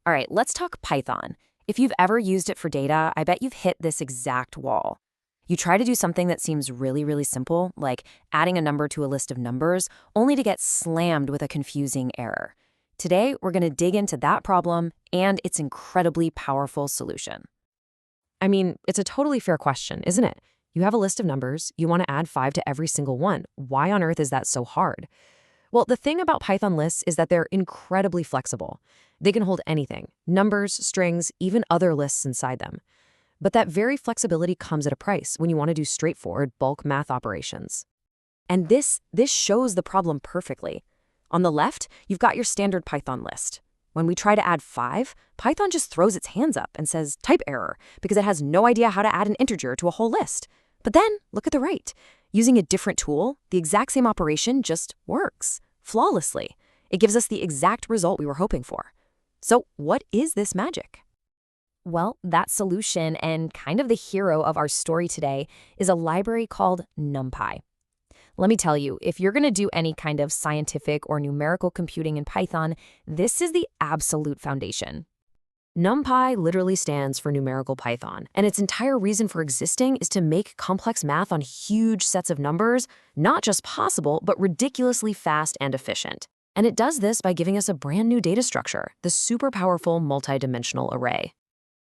All right, let's talk Python. If you've ever used it for data, I bet you've hit this exact wall. You try to do something that seems really, really simple, like adding a number to a list of numbers, only to get slammed with a confusing error. Today, we're going to dig into that problem and its incredibly powerful solution. I mean, it's a totally fair question, isn't it? You have a list of numbers, you want to add 5 to every single one. Why on earth is that so hard? Well, the thing about Python lists is that they're incredibly flexible. They can hold anything, numbers, strings, even other lists inside them. But that very flexibility comes at a price when you want to do straightforward bulk math operations. And this shows the problem perfectly. On the left, you've got your standard Python list. When we try to add 5, Python just throws its hands up and says type error because it has no idea how to add an integer to a whole list. But then, look at the right. Using a different tool, the exact same operation just works flawlessly. It gives us the exact result we were hoping for. So what is this magic? Well, that solution and kind of the hero of our story today is a library called NumPy. Let me tell you, if you're going to do any kind of scientific or numerical computing in Python, this is the absolute foundation. NumPy literally stands for numerical Python, and its entire reason for existing is to make complex math on huge sets of numbers not just possible, but ridiculously fast and efficient. And it does this by giving us a brand new data structure, the super powerful multidimensional array.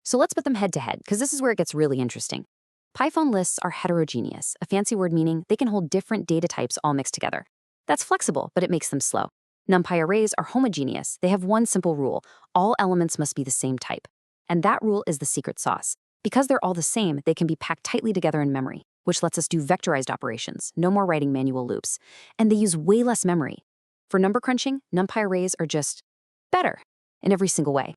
So let's put them head to head, because this is where it gets really interesting. Python lists are heterogeneous, a fancy word meaning they can hold different data types all mixed together. That's flexible, but it makes them slow. NumPy arrays are homogeneous. They have one simple rule: all elements must be the same type. And that rule is the secret sauce. Because they're all the same, they can be packed tightly together in memory, which lets us do vectorized operations, no more writing manual loops. And they use way less memory. For number crunching, NumPy arrays are just better in every single way.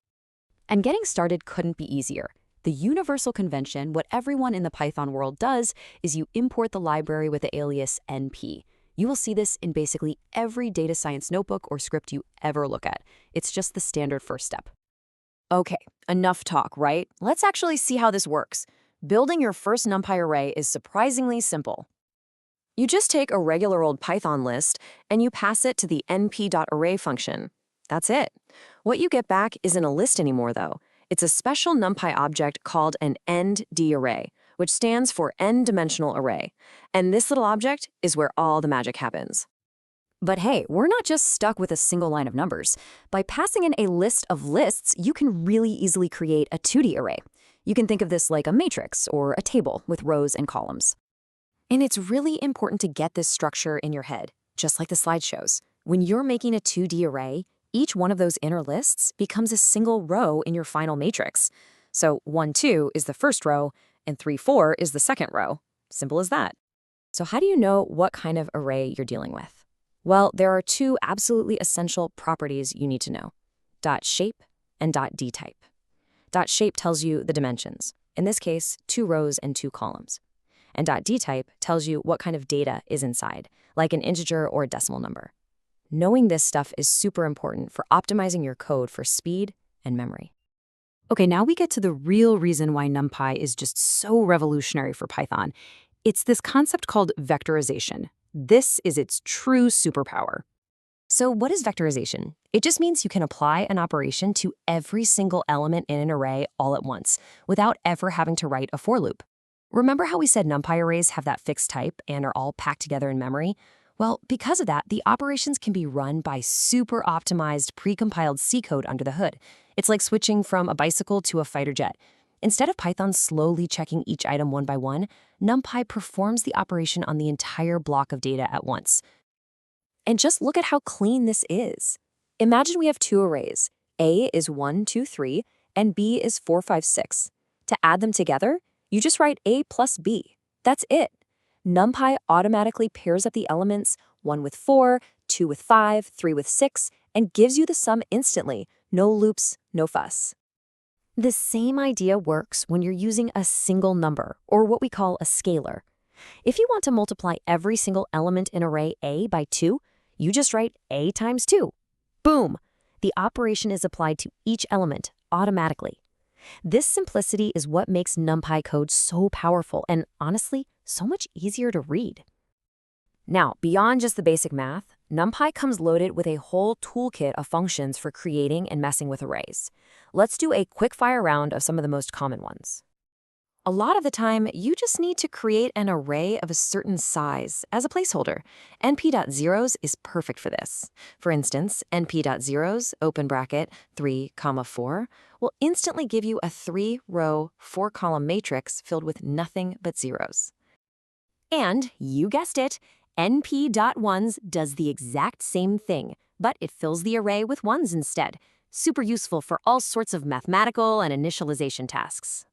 And getting started couldn't be easier. The universal convention, what everyone in the Python world does, is you import the library with the alias NP. You will see this in basically every data science notebook or script you ever look at. It's just the standard first step. Okay, enough talk, right? Let's actually see how this works. Building your first NumPy array is surprisingly simple. You just take a regular old Python list and you pass it to the np.array function. That's it. What you get back isn't a list anymore, though. It's a special NumPy object called an ndarray, which stands for n-dimensional array. And this little object is where all the magic happens. But hey, we're not just stuck with a single line of numbers. By passing in a list of lists, you can really easily create a 2D array. You can think of this like a matrix or a table with rows and columns. And it's really important to get this structure in your head, just like the slide shows. When you're making a 2D array, each one of those inner lists becomes a single row in your final matrix. So 1, 2 is the first row, and 3, 4 is the second row. Simple as that. So how do you know what kind of array you're dealing with? Well, there are two absolutely essential properties you need to know: .shape and .dtype. .shape tells you the dimensions, in this case, 2 rows and 2 columns. And .dtype tells you what kind of data is inside, like an integer or a decimal number. Knowing this stuff is super important for optimizing your code for speed and memory. Okay, now we get to the real reason why NumPy is just so revolutionary for Python. It's this concept called vectorization. This is its true superpower. So what is vectorization? It just means you can apply an operation to every single element in an array all at once, without ever having to write a for loop. Remember how we said NumPy arrays have that fixed type and are all packed together in memory? Well, because of that, the operations can be run by super optimized precompiled C code under the hood. It's like switching from a bicycle to a fighter jet. Instead of Python slowly checking each item one by one, NumPy performs the operation on the entire block of data at once. And just look at how clean this is. Imagine we have 2 arrays. A is 1, 2, 3, and B is 4, 5, 6. To add them together, you just write A plus B. That's it. NumPy automatically pairs up the elements 1 with 4, 2 with 5, 3 with 6, and gives you the sum instantly. No loops, no fuss. The same idea works when you're using a single number, or what we call a scalar. If you want to multiply every single element in array A by 2, you just write A times 2. Boom! The operation is applied to each element automatically. This simplicity is what makes NumPy code so powerful and, honestly, so much easier to read. Now, beyond just the basic math, NumPy comes loaded with a whole toolkit of functions for creating and messing with arrays. Let's do a quick-fire round of some of the most common ones. A lot of the time, you just need to create an array of a certain size as a placeholder. np.zeros is perfect for this. For instance, np.zeros, open bracket, 3, 4, will instantly give you a 3-row, 4-column matrix filled with nothing but zeros. And, you guessed it, np.ones does the exact same thing, but it fills the array with ones instead. Super useful for all sorts of mathematical and initialization tasks.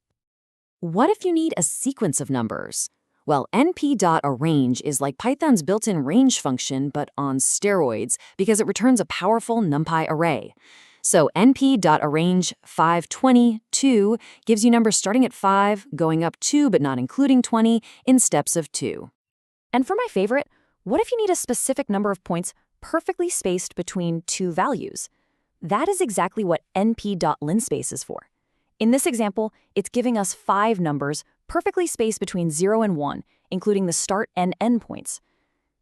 What if you need a sequence of numbers? Well, np.arrange is like Python's built-in range function, but on steroids, because it returns a powerful NumPy array. So np.arrange 522 gives you numbers starting at 5, going up 2 but not including 20, in steps of 2. And for my favorite, what if you need a specific number of points perfectly spaced between two values? That is exactly what np.linspace is for. In this example, it's giving us 5 numbers perfectly spaced between 0 and 1, including the start and end points.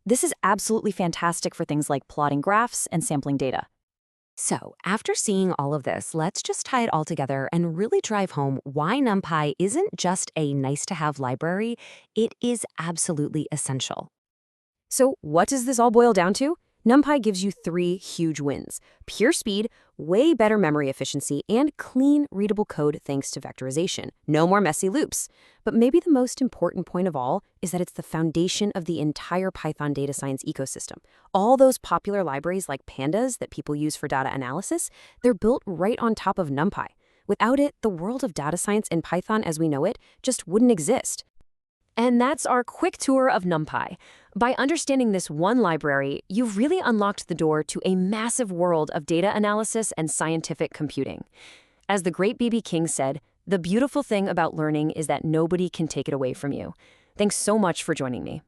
This is absolutely fantastic for things like plotting graphs and sampling data. So, after seeing all of this, let's just tie it all together and really drive home why NumPy isn't just a nice-to-have library, it is absolutely essential. So what does this all boil down to? NumPy gives you 3 huge wins: pure speed, way better memory efficiency, and clean, readable code thanks to vectorization. No more messy loops. But maybe the most important point of all is that it's the foundation of the entire Python data science ecosystem. All those popular libraries like pandas that people use for data analysis, they're built right on top of NumPy. Without it, the world of data science in Python as we know it just wouldn't exist. And that's our quick tour of NumPy. By understanding this one library, you've really unlocked the door to a massive world of data analysis and scientific computing. As the great B.B. King said, the beautiful thing about learning is that nobody can take it away from you. Thanks so much for joining me.